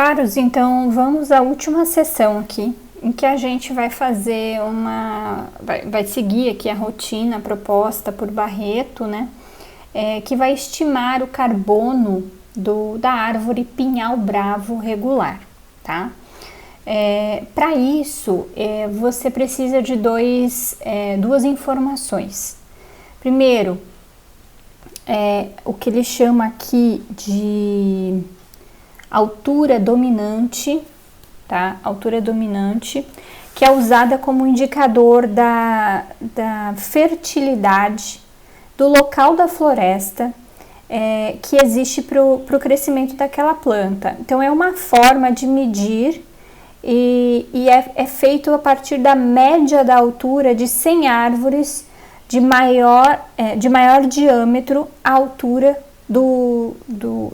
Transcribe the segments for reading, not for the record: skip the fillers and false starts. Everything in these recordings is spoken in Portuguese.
Caros, então vamos à última sessão aqui, em que a gente vai fazer vai seguir aqui a rotina proposta por Barreto, né? Que vai estimar o carbono da árvore pinhal bravo regular, tá? Para isso, você precisa de duas informações. Primeiro, o que ele chama aqui de altura dominante, tá? Altura dominante, que é usada como indicador da fertilidade do local da floresta que existe para o crescimento daquela planta. Então, é uma forma de medir e é feito a partir da média da altura de 100 árvores de maior diâmetro à altura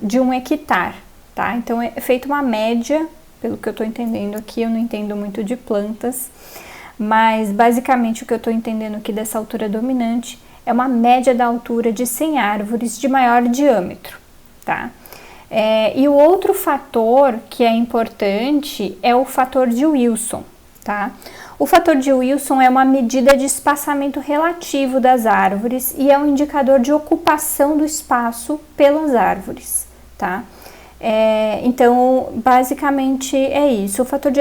de 1 hectare. Tá? Então, é feita uma média, pelo que eu estou entendendo aqui, eu não entendo muito de plantas, mas basicamente o que eu estou entendendo aqui dessa altura dominante é uma média da altura de 100 árvores de maior diâmetro, tá? E o outro fator que é importante é o fator de Wilson, tá? O fator de Wilson é uma medida de espaçamento relativo das árvores e é um indicador de ocupação do espaço pelas árvores, tá? Então, basicamente é isso. O fator de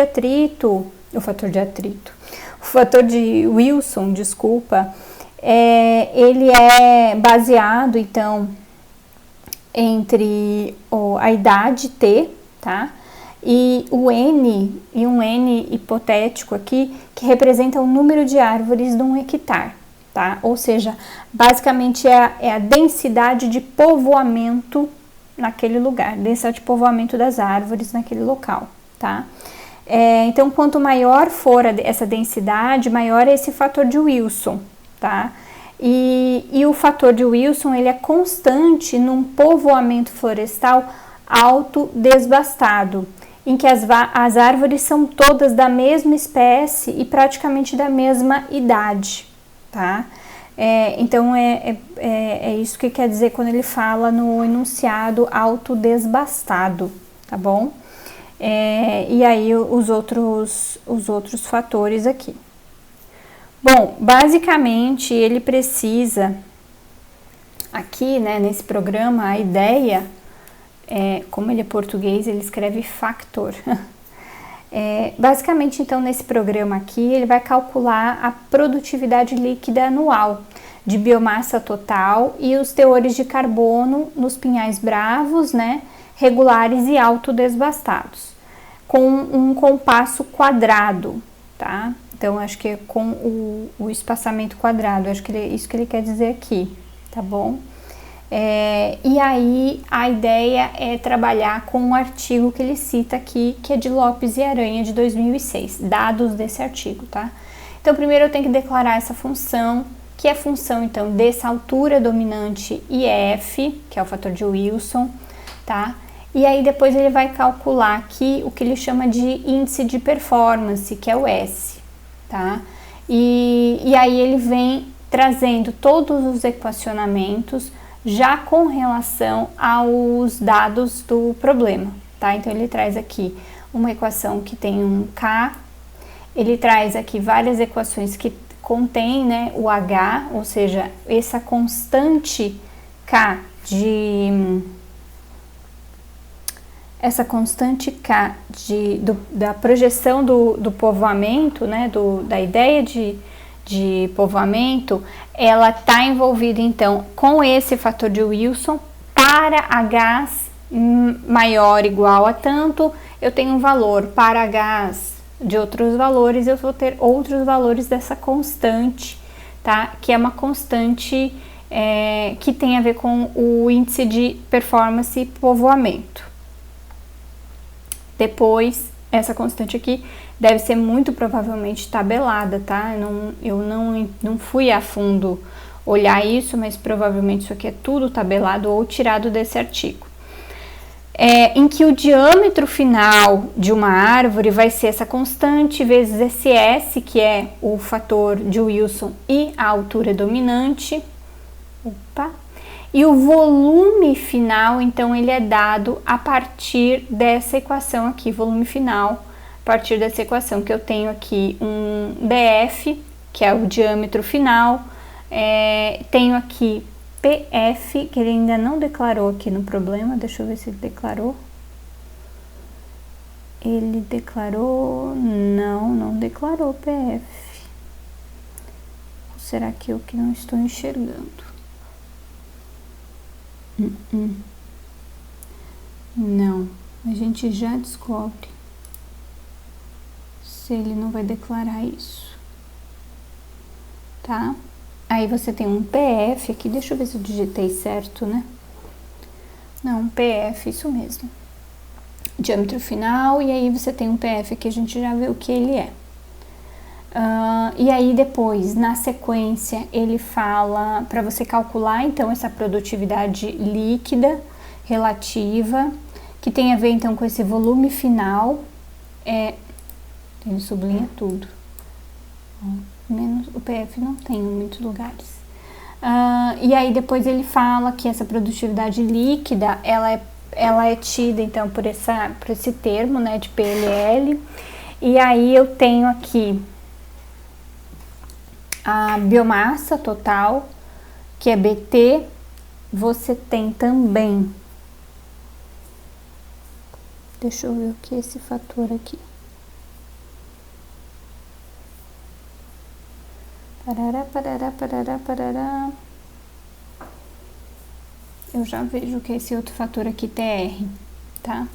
Wilson, desculpa, ele é baseado, então, entre a idade T, tá? E um N hipotético aqui, que representa o número de árvores de 1 hectare, tá? Ou seja, basicamente é a densidade de povoamento naquele lugar, densidade de povoamento das árvores naquele local, tá? Então, quanto maior for essa densidade, maior é esse fator de Wilson, tá? E o fator de Wilson, ele é constante num povoamento florestal alto desbastado, em que as árvores são todas da mesma espécie e praticamente da mesma idade, tá? Então, é isso que quer dizer quando ele fala no enunciado autodesbastado, tá bom? E aí, os outros fatores aqui. Bom, basicamente, ele precisa, aqui, né, nesse programa, a ideia, como ele é português, ele escreve factor. Basicamente, então, nesse programa aqui, ele vai calcular a produtividade líquida anual de biomassa total e os teores de carbono nos pinhais bravos, né, regulares e autodesbastados, com um compasso quadrado, tá? Então, acho que é com o espaçamento quadrado, acho que é isso que ele quer dizer aqui, tá bom? E aí, a ideia é trabalhar com um artigo que ele cita aqui, que é de Lopes e Aranha, de 2006, dados desse artigo, tá? Então, primeiro eu tenho que declarar essa função, que é a função, então, dessa altura dominante IF, que é o fator de Wilson, tá? E aí, depois ele vai calcular aqui o que ele chama de índice de performance, que é o S, tá? E aí, ele vem trazendo todos os equacionamentos já com relação aos dados do problema, tá? Então, ele traz aqui uma equação que tem um K, ele traz aqui várias equações que contém, né, o H, ou seja, essa constante K da projeção do povoamento, né, da ideia de povoamento, ela está envolvida, então, com esse fator de Wilson. Para H maior ou igual a tanto, eu tenho um valor. Para H de outros valores, eu vou ter outros valores dessa constante, tá? Que é uma constante que tem a ver com o índice de performance e povoamento. Depois, essa constante aqui deve ser muito provavelmente tabelada, tá? Eu não fui a fundo olhar isso, mas provavelmente isso aqui é tudo tabelado ou tirado desse artigo. Em que o diâmetro final de uma árvore vai ser essa constante vezes esse S, que é o fator de Wilson e a altura dominante. E o volume final, então, ele é dado a partir dessa equação aqui, volume final, a partir dessa equação que eu tenho aqui um DF, que é o diâmetro final, tenho aqui PF, que ele ainda não declarou aqui no problema, deixa eu ver se ele declarou. Ele declarou, não declarou PF. Ou será que eu que não estou enxergando? Não, a gente já descobre se ele não vai declarar isso, tá? Aí você tem um PF aqui, deixa eu ver se eu digitei certo, né? Não, PF, isso mesmo. Diâmetro final, e aí você tem um PF que a gente já viu o que ele é. E aí depois, na sequência, ele fala para você calcular, então, essa produtividade líquida relativa, que tem a ver, então, com esse volume final. Ele sublinha tudo. Menos o PF não tem em muitos lugares. E aí depois ele fala que essa produtividade líquida, ela é tida, então, por esse termo, né, de PLL. E aí eu tenho aqui a biomassa total, que é BT. Você tem também, deixa eu ver o que é esse fator aqui. Parará. Eu já vejo que é esse outro fator aqui, TR, tá?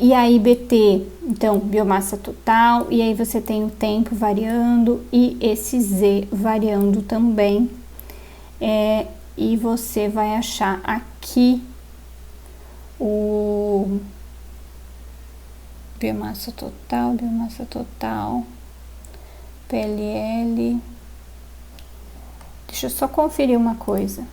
E aí BT, então, biomassa total, e aí você tem o tempo variando e esse Z variando também. E você vai achar aqui o biomassa total, PLL. Deixa eu só conferir uma coisa.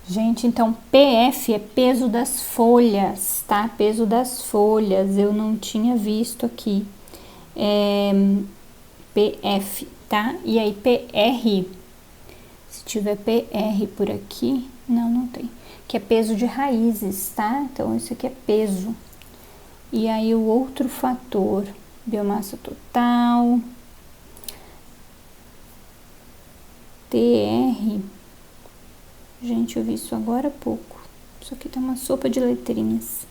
Gente, então PF é peso das folhas, tá? Peso das folhas, eu não tinha visto aqui. PF, tá? E aí PR, se tiver PR por aqui, não tem. Que é peso de raízes, tá? Então isso aqui é peso. E aí o outro fator, biomassa total, TR. Gente, eu vi isso agora há pouco. Isso aqui tá uma sopa de letrinhas.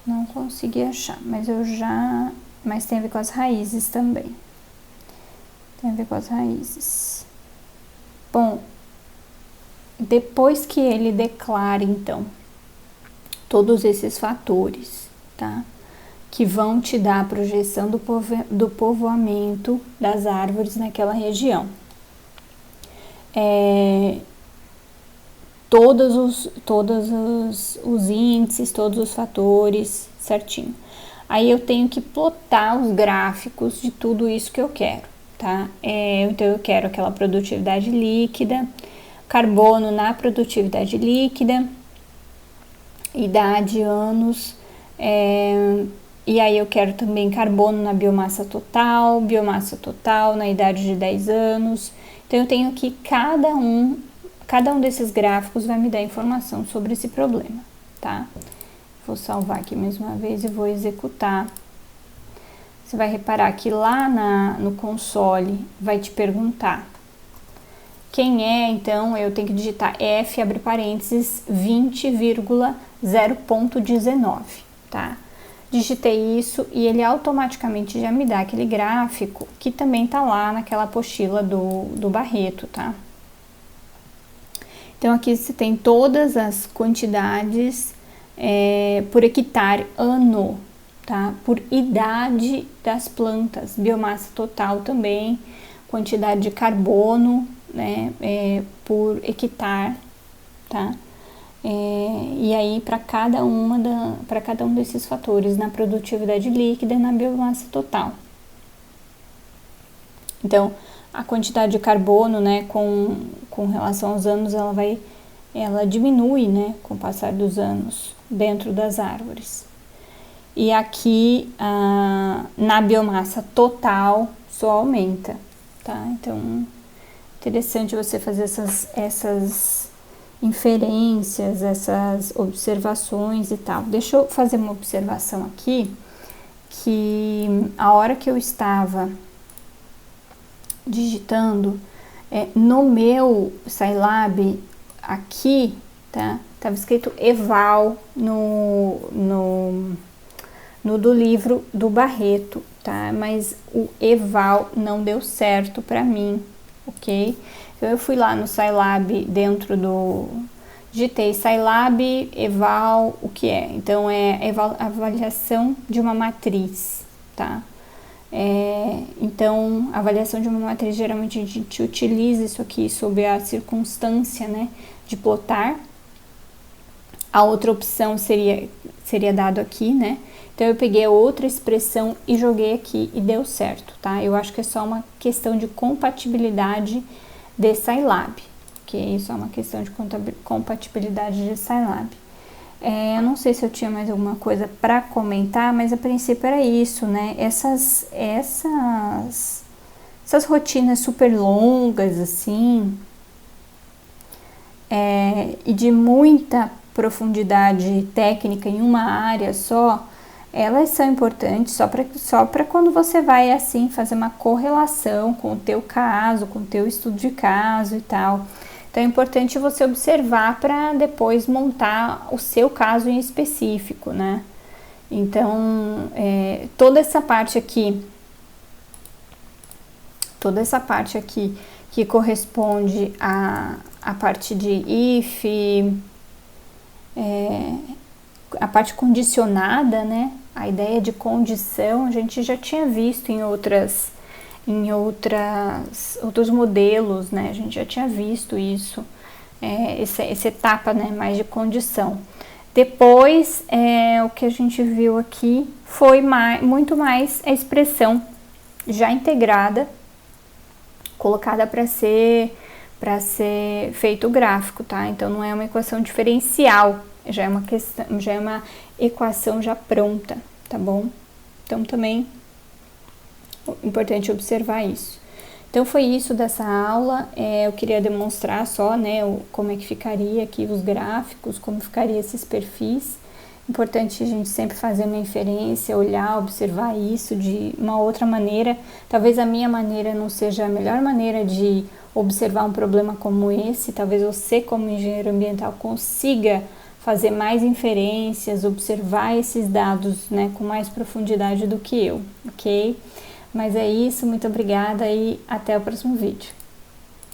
Não consegui achar, mas mas tem a ver com as raízes também. Tem a ver com as raízes. Bom, depois que ele declara, então, todos esses fatores, tá? Que vão te dar a projeção do povoamento das árvores naquela região. Todos os índices, todos os fatores, certinho. Aí eu tenho que plotar os gráficos de tudo isso que eu quero, tá? Então eu quero aquela produtividade líquida, carbono na produtividade líquida, idade, anos, e aí eu quero também carbono na biomassa total na idade de 10 anos. Então eu tenho que cada um desses gráficos vai me dar informação sobre esse problema, tá? Vou salvar aqui mais uma vez e vou executar. Você vai reparar que lá no console vai te perguntar quem é, então eu tenho que digitar F, abre parênteses, 20,0.19, tá? Digitei isso e ele automaticamente já me dá aquele gráfico que também tá lá naquela apostila do Barreto, tá? Então aqui você tem todas as quantidades por hectare ano, tá? Por idade das plantas, biomassa total também, quantidade de carbono, né? Por hectare, tá? E aí para cada um desses fatores, na produtividade líquida e na biomassa total. Então a quantidade de carbono, né, com relação aos anos, ela diminui, né, com o passar dos anos dentro das árvores. E aqui na biomassa total só aumenta, tá? Então, interessante você fazer essas inferências, essas observações e tal. Deixa eu fazer uma observação aqui, que a hora que eu estava digitando, no meu Scilab, aqui, tá? Tava escrito Eval no do livro do Barreto, tá? Mas o Eval não deu certo para mim, ok? Então eu fui lá no Scilab digitei Scilab, Eval, o que é? Então é avaliação de uma matriz, tá? Então, a avaliação de uma matriz, geralmente a gente utiliza isso aqui sob a circunstância, né, de plotar. A outra opção seria dado aqui, né? Então, eu peguei outra expressão e joguei aqui e deu certo, tá? Eu acho que é só uma questão de compatibilidade de Scilab, ok? Isso é uma questão de compatibilidade de Scilab. Eu não sei se eu tinha mais alguma coisa para comentar, mas a princípio era isso, né? Essas rotinas super longas, assim, e de muita profundidade técnica em uma área só, elas são importantes só para quando você vai, assim, fazer uma correlação com o teu caso, com o teu estudo de caso e tal. Então é importante você observar para depois montar o seu caso em específico, né? Então, toda essa parte aqui que corresponde à parte de if, a parte condicionada, né? A ideia de condição a gente já tinha visto em outros modelos, né? A gente já tinha visto isso, essa etapa, né, mais de condição. Depois, o que a gente viu aqui foi muito mais a expressão já integrada, colocada para ser feito o gráfico, tá? Então não é uma equação diferencial, já é uma equação já pronta, tá bom? Então também importante observar isso. Então foi isso dessa aula, eu queria demonstrar só, né, como é que ficaria aqui os gráficos, como ficaria esses perfis. Importante a gente sempre fazer uma inferência, olhar, observar isso de uma outra maneira. Talvez a minha maneira não seja a melhor maneira de observar um problema como esse, talvez você como engenheiro ambiental consiga fazer mais inferências, observar esses dados, né, com mais profundidade do que eu, ok? Mas é isso, muito obrigada e até o próximo vídeo.